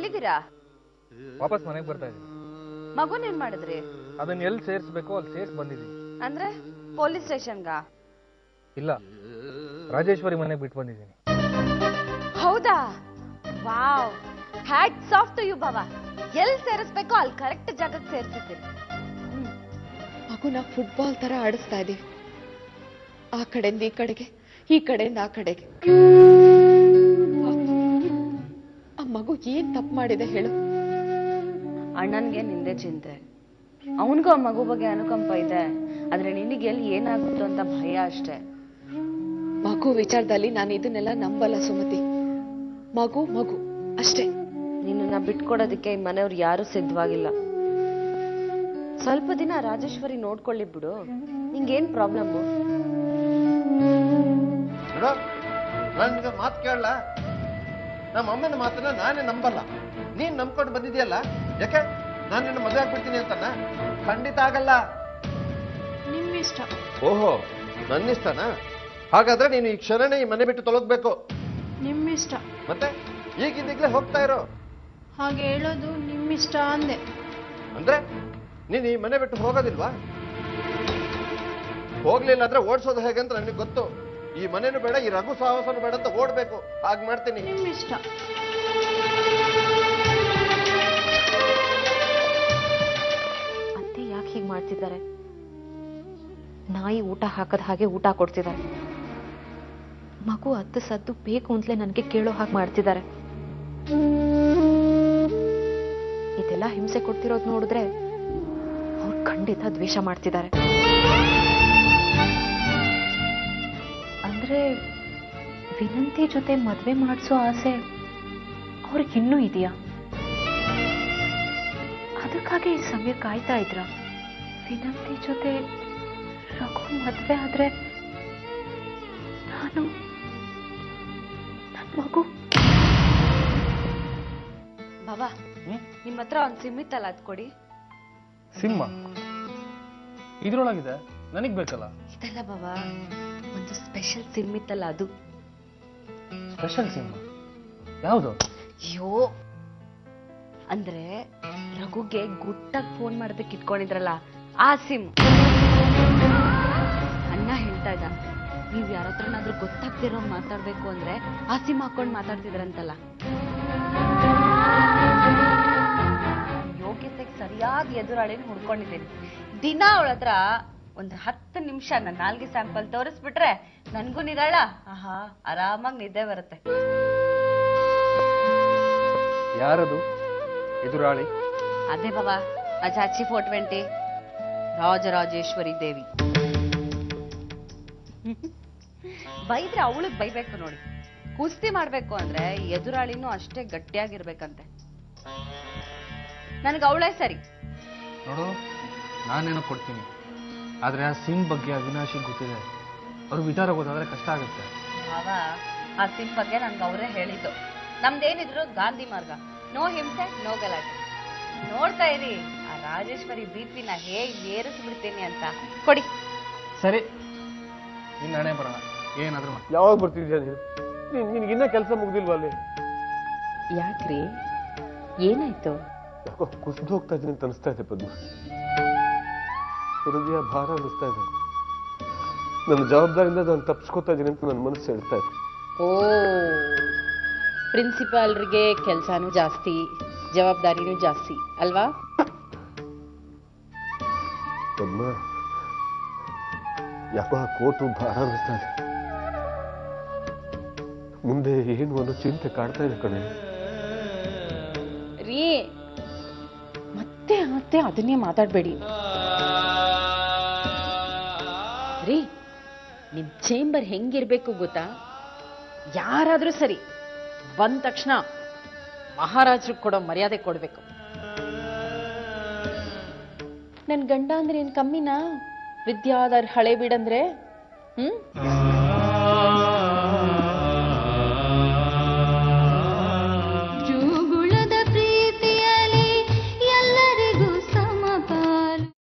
ಎಲ್ಲಿದ್ದೀರಾ? ವಾಪಸ್ ಮನೆಗೆ ಬರ್ತಾ ಇದ್ದೀನಿ. ಮಗುನ್ ಏನ್ ಮಾಡಿದ್ರಿ? ಅದನ್ನ ಎಲ್ಲಿ ಸೇರಿಸಬೇಕು ಅಲ್ಲಿ ಸೇರಿಸಿ ಬಂದಿದ್ದೀನಿ. ಅಂದ್ರೆ ಪೊಲೀಸ್ ಸ್ಟೇಷನ್ಗಾ? ಇಲ್ಲ, ರಾಜೇಶ್ವರಿ ಮನೆಗೆ ಬಿಟ್ಟು ಬಂದಿದ್ದೀನಿ. ಹೌದಾ? Wow, hats off to you ಬಾಬಾ. ಎಲ್ಲಿ ಸೇರಿಸ್ಬೇಕು ಅಲ್ಲಿ ಕರೆಕ್ಟ್ ಜಾಗಕ್ಕೆ ಸೇರಿಸಿದ್ದೀರಿ. ಮಗುನ ಫುಟ್ಬಾಲ್ ತರ ಆಡಿಸ್ತಾ ಇದೀವಿ. ಆ ಕಡೆಯಿಂದ ಈ ಕಡೆಗೆ, ಈ ಕಡೆಯಿಂದ ಆ ಕಡೆಗೆ. ಆ ಮಗು ಏನ್ ತಪ್ಪು ಮಾಡಿದೆ ಹೇಳು? ಅಣ್ಣನ್ಗೆ ನಿಂದೆ ಚಿಂತೆ, ಅವನ್ಗೂ ಆ ಮಗು ಬಗ್ಗೆ ಅನುಕಂಪ ಇದೆ. ಆದ್ರೆ ನಿನಗೆ ಎಲ್ಲಿ ಏನಾಗುತ್ತೋ ಅಂತ ಭಯ ಅಷ್ಟೇ. ಮಗು ವಿಚಾರದಲ್ಲಿ ನಾನು ಇದನ್ನೆಲ್ಲ ನಂಬಲ್ಲ ಸುಮತಿ. ಮಗು ಮಗು ಅಷ್ಟೇ. ನಿನ್ನ ಬಿಟ್ಕೊಡೋದಕ್ಕೆ ಈ ಮನೆಯವ್ರು ಯಾರು ಸಿದ್ಧವಾಗಿಲ್ಲ. ಸ್ವಲ್ಪ ದಿನ ರಾಜೇಶ್ವರಿ ನೋಡ್ಕೊಳ್ಳಿ ಬಿಡು. ನಿಂಗೇನ್ ಪ್ರಾಬ್ಲಮ್? ನಾನು ಮಾತು ಕೇಳಲ್ಲ. ನಮ್ಮ ಅಮ್ಮನ ಮಾತನ್ನ ನಾನೇ ನಂಬಲ್ಲ. ನೀನ್ ನಂಬ್ಕೊಂಡು ಬಂದಿದ್ಯಲ್ಲ, ಯಾಕೆ ನಾನು ನಿನ್ನ ಮದುವೆ ಆಗ್ಬಿಡ್ತೀನಿ ಅಂತನ? ಖಂಡಿತ ಆಗಲ್ಲ. ನಿಮ್ಮಿಷ್ಟ. ಓಹೋ, ನನ್ನಿಷ್ಟನಾ? ಹಾಗಾದ್ರೆ ನೀನು ಈ ಕ್ಷಣನೇ ಈ ಮನೆ ಬಿಟ್ಟು ತೊಲಗ್ಬೇಕು. ನಿಮ್ಮಿಷ್ಟ. ಮತ್ತೆ ಈಗಿಂದೀಗ್ಲೇ ಹೋಗ್ತಾ ಇರೋ. ಹಾಗೆ ಹೇಳೋದು ನಿಮ್ಮಿಷ್ಟ ಅಂದೆ. ಅಂದ್ರೆ ನೀನ್ ಈ ಮನೆ ಬಿಟ್ಟು ಹೋಗೋದಿಲ್ವಾ? ಹೋಗ್ಲಿಲ್ಲ ಅಂದ್ರೆ ಓಡಿಸೋದು ಹೇಗೆ ಅಂತ ನನಗೆ ಗೊತ್ತು. ಈ ಮನೇನು ಬೇಡ, ಈ ರಘು ಸಾಹಸನು ಬೇಡ ಅಂತ ಓಡ್ಬೇಕು. ಹಾಗೆ ಮಾಡ್ತೀನಿ. ನಿಮ್ಮಿಷ್ಟ. ಅತ್ತೆ ಯಾಕೆ ಹೀಗೆ ಮಾಡ್ತಿದ್ದಾರೆ? ನಾಯಿ ಊಟ ಹಾಕದ ಹಾಗೆ ಊಟ ಕೊಡ್ತಿದ್ದಾರೆ. ಮಗು ಅತ್ತು ಸದ್ದು ಬೇಕು ಅಂತಲೇ ನನಗೆ ಕೇಳೋ ಹಾಗೆ ಮಾಡ್ತಿದ್ದಾರೆ. ಇದೆಲ್ಲ ಹಿಂಸೆ ಕೊಡ್ತಿರೋದು ನೋಡಿದ್ರೆ ಅವ್ರು ಖಂಡಿತ ದ್ವೇಷ ಮಾಡ್ತಿದ್ದಾರೆ. ಅಂದ್ರೆ ವಿನಂತಿ ಜೊತೆ ಮದ್ವೆ ಮಾಡಿಸೋ ಆಸೆ ಅವ್ರಿಗೆ ಇನ್ನೂ ಇದೆಯಾ? ಅದಕ್ಕಾಗಿ ಈ ಸಮಯ ಕಾಯ್ತಾ ಇದ್ರ? ವಿನಂತಿ ಜೊತೆ ರಘು ಮದ್ವೆ ಆದ್ರೆ ನಾನು ನನ್ನ ಮಗು. ಬಾಬಾ, ನಿಮ್ಮ ಹತ್ರ ಒಂದ್ ಸಿಮ್ಮಿತ್ತಲ್ಲ, ಅದ್ ಕೊಡಿ. ಸಿಂಹ ಇದ್ರೊಳಗಿದೆ, ನನಗ್ ಬೇಕಲ್ಲ. ಇದಲ್ಲ ಬಾಬಾ, ಒಂದು ಸ್ಪೆಷಲ್ ಸಿಮ್ಮಿತ್ತಲ್ಲ, ಅದು. ಸ್ಪೆಷಲ್ ಸಿಂಹ ಯಾವುದು? ಅಯ್ಯೋ, ಅಂದ್ರೆ ರಘುಗೆ ಗುಟ್ಟಾಗಿ ಫೋನ್ ಮಾಡೋದಕ್ಕೆ ಇಟ್ಕೊಂಡಿದ್ರಲ್ಲ, ಆ ಸಿಮ್. ಅಣ್ಣ ಹೇಳ್ತಾ ಇದ್ದ, ನೀವ್ ಯಾರ ಹತ್ರನಾದ್ರೂ ಗೊತ್ತಾಗ್ತಿರೋ ಮಾತಾಡ್ಬೇಕು ಅಂದ್ರೆ ಆ ಸಿಮ್ ಹಾಕೊಂಡ್ ಮಾತಾಡ್ತಿದ್ರಂತಲ್ಲ. ಯೋಗ್ಯತೆಗೆ ಸರಿಯಾದ ಎದುರಾಳಿನ ಹುಡ್ಕೊಂಡಿದ್ದೀನಿ. ದಿನ ಅವಳ ಹತ್ರ ಒಂದು 10 ನಿಮಿಷ ನನ್ನ ನಾಲ್ಗೆ ಸ್ಯಾಂಪಲ್ ತೋರಿಸ್ಬಿಟ್ರೆ ನನ್ಗೂ ನಿರಾಳ, ಆಹಾ ಆರಾಮಾಗಿ ನಿದ್ದೆ ಬರುತ್ತೆ. ಯಾರದು ಎದುರಾಳಿ? ಅದೇ ಬಾಬಾ, ಆ ಚಾಚಿ 420 ರಾಜರಾಜೇಶ್ವರಿ ದೇವಿ. ಬೈದ್ರೆ ಅವಳಿಗೆ ಬೈಬೇಕು ನೋಡಿ. ಕುಸ್ತಿ ಮಾಡ್ಬೇಕು ಅಂದ್ರೆ ಎದುರಾಳಿನೂ ಅಷ್ಟೇ ಗಟ್ಟಿಯಾಗಿರ್ಬೇಕಂತೆ. ನನಗೆ ಅವಳೇ ಸರಿ. ನೋಡು, ನಾನೇನೋ ಕೊಡ್ತೀನಿ, ಆದ್ರೆ ಆ ಸಿಮ್ ಬಗ್ಗೆ ಅವಿನಾಶಿ ಗೊತ್ತಿದೆ. ಅವ್ರ ವಿಚಾರ ಗೊತ್ತಾದ್ರೆ ಕಷ್ಟ ಆಗುತ್ತೆ. ಬಾಬಾ, ಆ ಸಿಮ್ ಬಗ್ಗೆ ನನ್ಗೆ ಅವರೇ ಹೇಳಿದ್ದು. ನಮ್ದೇನಿದ್ರು ಗಾಂಧಿ ಮಾರ್ಗ, ನೋ ಹಿಂಸೆ ನೋ ಗಲಾಟೆ. ನೋಡ್ತಾ ಇರಿ ಆ ರಾಜೇಶ್ವರಿ ಬಿಪಿನ ಹೇಗೆ ಏರಿಸ್ಬಿಡ್ತೀನಿ ಅಂತ. ಕೊಡಿ. ಸರಿ, ಇನ್ನು ನಾನೇ ಬರೋಣ. ಏನಾದ್ರು ಯಾವಾಗ ಬರ್ತಿದ್ಯಾ ನಿನ್ಗಿನ್ನ ಕೆಲಸ ಮುಗ್ದಿಲ್ವಾ ಅಲ್ಲಿ? ಯಾಕ್ರಿ, ಏನಾಯ್ತು? ಯಾಕೋ ಕುಸಿದು ಹೋಗ್ತಾ ಇದ್ದೀನಿ ಅಂತ ಅನಿಸ್ತಾ ಇದೆ ಪದ್ಮ. ಹೃದಯ ಭಾರ ಅನಿಸ್ತಾ ಇದೆ. ನನ್ನ ಜವಾಬ್ದಾರಿಯಿಂದ ನಾನು ತಪ್ಪಿಸ್ಕೊತಾ ಇದ್ದೀನಿ ಅಂತ ನನ್ನ ಮನಸ್ಸು ಹೇಳ್ತಾ ಇದೆ. ಓ, ಪ್ರಿನ್ಸಿಪಾಲ್ರಿಗೆ ಕೆಲಸನೂ ಜಾಸ್ತಿ, ಜವಾಬ್ದಾರಿನೂ ಜಾಸ್ತಿ ಅಲ್ವಾ? ಪದ್ಮ, ಯಾಕೋ ಆ ಕೋಟು ಭಾರ ಅನಿಸ್ತಾ ಇದೆ. ಮುಂದೆ ಏನು ಅನ್ನೋ ಚಿಂತೆ ಕಾಡ್ತಾ ಇದೆ ಕಣೆ. ರೀ, ಮತ್ತೆ ಮತ್ತೆ ಅದನ್ನೇ ಮಾತಾಡ್ಬೇಡಿ ರೀ. ನಿಮ್ ಚೇಂಬರ್ ಹೆಂಗಿರ್ಬೇಕು ಗೊತ್ತಾ? ಯಾರಾದ್ರೂ ಸರಿ ಬಂದ ತಕ್ಷಣ ಮಹಾರಾಜರು ಕೊಡೋ ಮರ್ಯಾದೆ ಕೊಡ್ಬೇಕು. ನನ್ ಗಂಡ ಅಂದ್ರೆ ಏನ್ ಕಮ್ಮಿನಾ? ವಿದ್ಯಾಧರ್ ಹಳೆ ಬಿಡಂದ್ರೆ